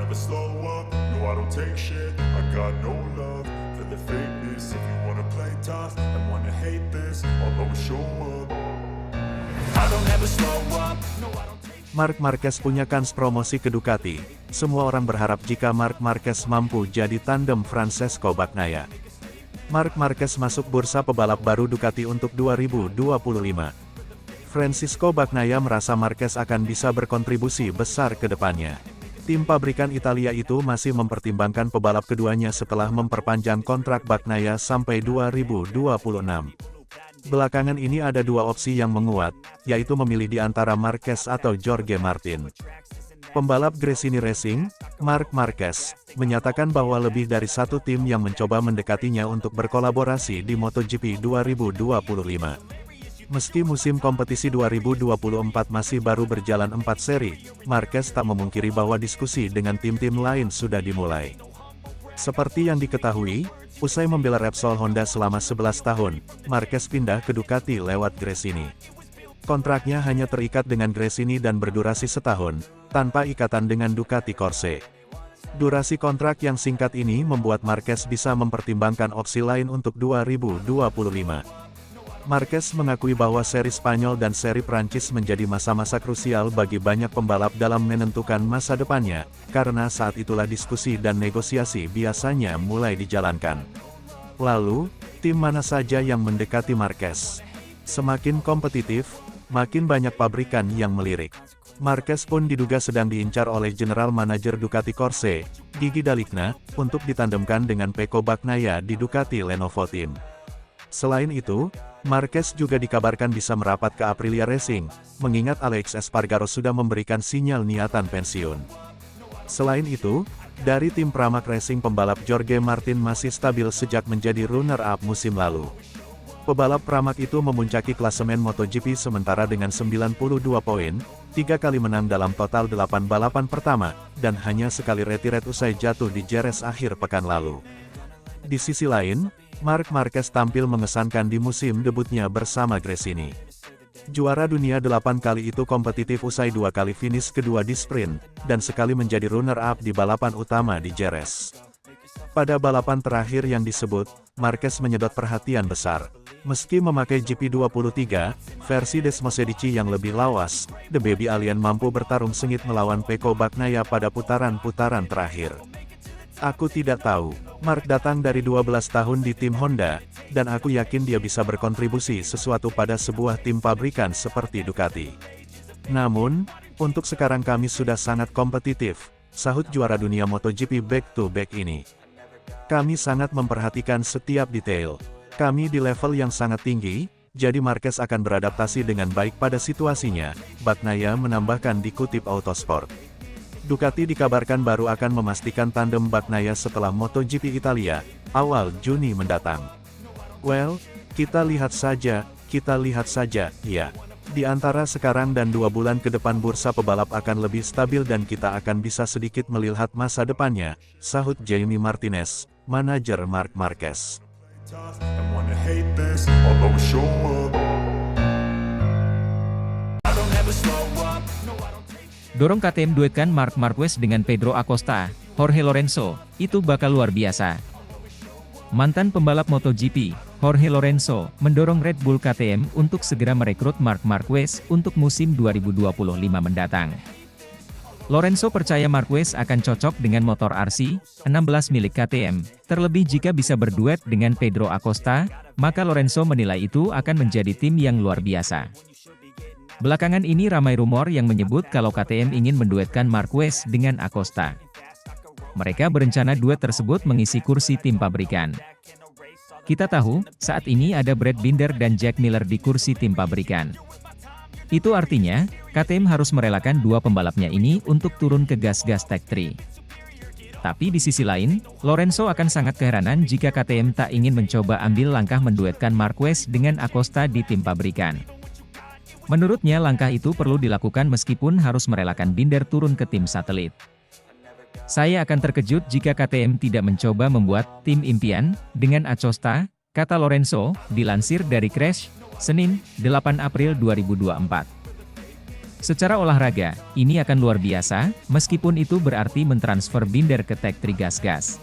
never slow up, no I don't take shit. I got no love for the fakeness. If you wanna play tough and wanna hate this, I'll always show up. I don't ever slow up, no I don't take shit. Marc Marquez punya kans promosi ke Ducati. Semua orang berharap jika Marc Marquez mampu jadi tandem Francesco Bagnaia. Marc Marquez masuk bursa pebalap baru Ducati untuk 2025. Francisco Bagnaia merasa Marquez akan bisa berkontribusi besar ke depannya. Tim pabrikan Italia itu masih mempertimbangkan pebalap keduanya setelah memperpanjang kontrak Bagnaia sampai 2026. Belakangan ini ada dua opsi yang menguat, yaitu memilih di antara Marquez atau Jorge Martin. Pembalap Gresini Racing, Marc Marquez, menyatakan bahwa lebih dari satu tim yang mencoba mendekatinya untuk berkolaborasi di MotoGP 2025. Meski musim kompetisi 2024 masih baru berjalan 4 seri, Marquez tak memungkiri bahwa diskusi dengan tim-tim lain sudah dimulai. Seperti yang diketahui, usai membela Repsol Honda selama 11 tahun, Marquez pindah ke Ducati lewat Gresini. Kontraknya hanya terikat dengan Gresini dan berdurasi setahun, tanpa ikatan dengan Ducati Corse. Durasi kontrak yang singkat ini membuat Marquez bisa mempertimbangkan opsi lain untuk 2025. Marquez mengakui bahwa seri Spanyol dan seri Prancis menjadi masa-masa krusial bagi banyak pembalap dalam menentukan masa depannya, karena saat itulah diskusi dan negosiasi biasanya mulai dijalankan. Lalu, tim mana saja yang mendekati Marquez? Semakin kompetitif, makin banyak pabrikan yang melirik. Marquez pun diduga sedang diincar oleh General Manager Ducati Corse, Gigi Dalicna, untuk ditandemkan dengan Pecco Bagnaia di Ducati Lenovo Team. Selain itu, Marquez juga dikabarkan bisa merapat ke Aprilia Racing, mengingat Alex Espargaro sudah memberikan sinyal niatan pensiun. Selain itu, dari tim Pramac Racing pembalap Jorge Martin masih stabil sejak menjadi runner-up musim lalu. Pebalap Pramac itu memuncaki klasemen MotoGP sementara dengan 92 poin, 3 kali menang dalam total 8 balapan pertama, dan hanya sekali retret usai jatuh di Jerez akhir pekan lalu. Di sisi lain, Marc Marquez tampil mengesankan di musim debutnya bersama Gresini. Juara dunia 8 kali itu kompetitif usai 2 kali finish kedua di sprint, dan sekali menjadi runner-up di balapan utama di Jerez. Pada balapan terakhir yang disebut, Marquez menyedot perhatian besar. Meski memakai GP23, versi Desmosedici yang lebih lawas, The Baby Alien mampu bertarung sengit melawan Pecco Bagnaia pada putaran-putaran terakhir. Aku tidak tahu. Marc datang dari 12 tahun di tim Honda, dan aku yakin dia bisa berkontribusi sesuatu pada sebuah tim pabrikan seperti Ducati. Namun, untuk sekarang kami sudah sangat kompetitif, sahut juara dunia MotoGP back-to-back ini. Kami sangat memperhatikan setiap detail. Kami di level yang sangat tinggi, jadi Marquez akan beradaptasi dengan baik pada situasinya, Bagnaia menambahkan dikutip Autosport. Ducati dikabarkan baru akan memastikan tandem Bagnaia setelah MotoGP Italia, awal Juni mendatang. Well, kita lihat saja, ya. Di antara sekarang dan 2 bulan ke depan bursa pebalap akan lebih stabil dan kita akan bisa sedikit melihat masa depannya, sahut Jamie Martinez, manajer Marc Marquez. And wanna hate this, I'll always show up. I don't ever slow up, no I don't take. Dorong KTM duetkan Marc Marquez dengan Pedro Acosta, Jorge Lorenzo, itu bakal luar biasa. Mantan pembalap MotoGP, Jorge Lorenzo, mendorong Red Bull KTM untuk segera merekrut Marc Marquez untuk musim 2025 mendatang. Lorenzo percaya Marquez akan cocok dengan motor RC16 milik KTM, terlebih jika bisa berduet dengan Pedro Acosta, maka Lorenzo menilai itu akan menjadi tim yang luar biasa. Belakangan ini ramai rumor yang menyebut kalau KTM ingin menduetkan Marquez dengan Acosta. Mereka berencana duet tersebut mengisi kursi tim pabrikan. Kita tahu, saat ini ada Brad Binder dan Jack Miller di kursi tim pabrikan. Itu artinya, KTM harus merelakan 2 pembalapnya ini untuk turun ke gas-gas Tech 3. Tapi di sisi lain, Lorenzo akan sangat keheranan jika KTM tak ingin mencoba ambil langkah menduetkan Marquez dengan Acosta di tim pabrikan. Menurutnya langkah itu perlu dilakukan meskipun harus merelakan Binder turun ke tim satelit. Saya akan terkejut jika KTM tidak mencoba membuat tim impian dengan Acosta, kata Lorenzo, dilansir dari Crash, Senin, 8 April 2024. Secara olahraga, ini akan luar biasa, meskipun itu berarti mentransfer Binder ke Tech 3 Gas.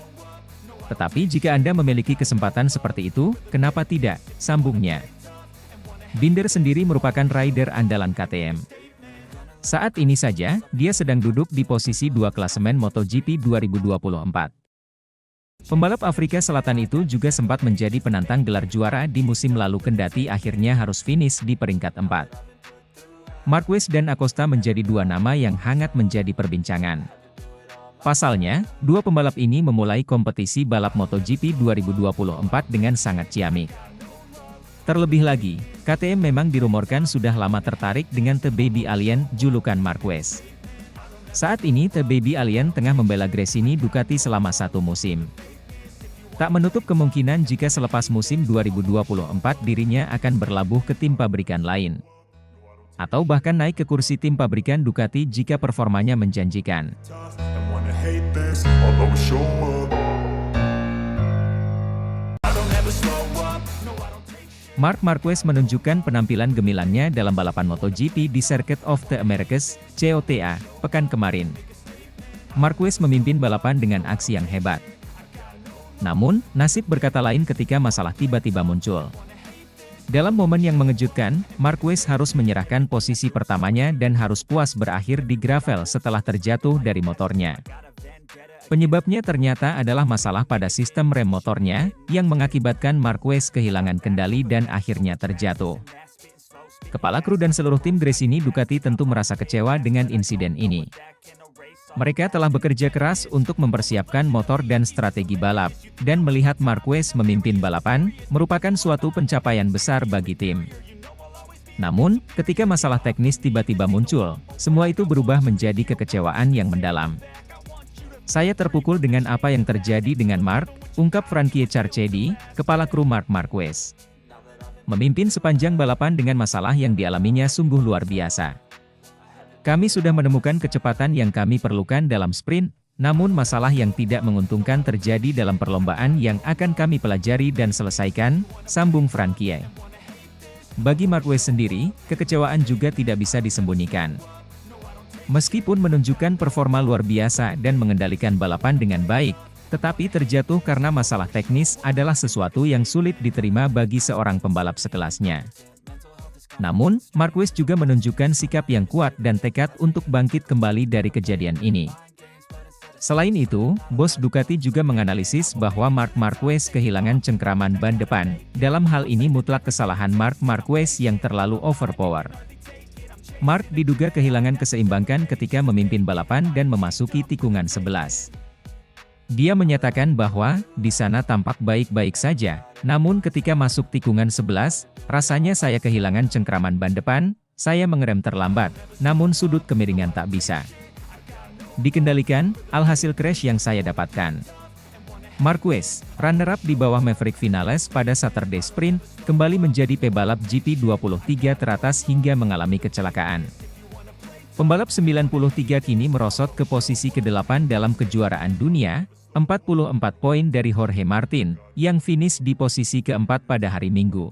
Tetapi jika Anda memiliki kesempatan seperti itu, kenapa tidak? Sambungnya. Binder sendiri merupakan rider andalan KTM. Saat ini saja, dia sedang duduk di posisi 2 klasemen MotoGP 2024. Pembalap Afrika Selatan itu juga sempat menjadi penantang gelar juara di musim lalu kendati akhirnya harus finish di peringkat 4. Marquez dan Acosta menjadi dua nama yang hangat menjadi perbincangan. Pasalnya, dua pembalap ini memulai kompetisi balap MotoGP 2024 dengan sangat ciamik. Terlebih lagi, KTM memang dirumorkan sudah lama tertarik dengan The Baby Alien, julukan Marquez. Saat ini The Baby Alien tengah membela Gresini Ducati selama 1 musim. Tak menutup kemungkinan jika selepas musim 2024 dirinya akan berlabuh ke tim pabrikan lain. Atau bahkan naik ke kursi tim pabrikan Ducati jika performanya menjanjikan. Marc Marquez menunjukkan penampilan gemilannya dalam balapan MotoGP di Circuit of the Americas, COTA, pekan kemarin. Marquez memimpin balapan dengan aksi yang hebat. Namun, nasib berkata lain ketika masalah tiba-tiba muncul. Dalam momen yang mengejutkan, Marquez harus menyerahkan posisi pertamanya dan harus puas berakhir di gravel setelah terjatuh dari motornya. Penyebabnya ternyata adalah masalah pada sistem rem motornya, yang mengakibatkan Marquez kehilangan kendali dan akhirnya terjatuh. Kepala kru dan seluruh tim Gresini Ducati tentu merasa kecewa dengan insiden ini. Mereka telah bekerja keras untuk mempersiapkan motor dan strategi balap, dan melihat Marquez memimpin balapan, merupakan suatu pencapaian besar bagi tim. Namun, ketika masalah teknis tiba-tiba muncul, semua itu berubah menjadi kekecewaan yang mendalam. Saya terpukul dengan apa yang terjadi dengan Marc, ungkap Frankie Charchedi, kepala kru Marc Marquez. Memimpin sepanjang balapan dengan masalah yang dialaminya sungguh luar biasa. Kami sudah menemukan kecepatan yang kami perlukan dalam sprint, namun masalah yang tidak menguntungkan terjadi dalam perlombaan yang akan kami pelajari dan selesaikan, sambung Frankie. Bagi Marquez sendiri, kekecewaan juga tidak bisa disembunyikan. Meskipun menunjukkan performa luar biasa dan mengendalikan balapan dengan baik, tetapi terjatuh karena masalah teknis adalah sesuatu yang sulit diterima bagi seorang pembalap sekelasnya. Namun, Marquez juga menunjukkan sikap yang kuat dan tekad untuk bangkit kembali dari kejadian ini. Selain itu, bos Ducati juga menganalisis bahwa Marc Marquez kehilangan cengkeraman ban depan. Dalam hal ini mutlak kesalahan Marc Marquez yang terlalu overpower. Marc diduga kehilangan keseimbangan ketika memimpin balapan dan memasuki tikungan 11. Dia menyatakan bahwa, di sana tampak baik-baik saja, namun ketika masuk tikungan 11, rasanya saya kehilangan cengkeraman ban depan, saya mengerem terlambat, namun sudut kemiringan tak bisa dikendalikan, alhasil crash yang saya dapatkan. Marquez, runner-up di bawah Maverick Vinales pada Saturday Sprint, kembali menjadi pebalap GP23 teratas hingga mengalami kecelakaan. Pembalap 93 kini merosot ke posisi ke-8 dalam kejuaraan dunia, 44 poin dari Jorge Martin, yang finish di posisi ke-4 pada hari Minggu.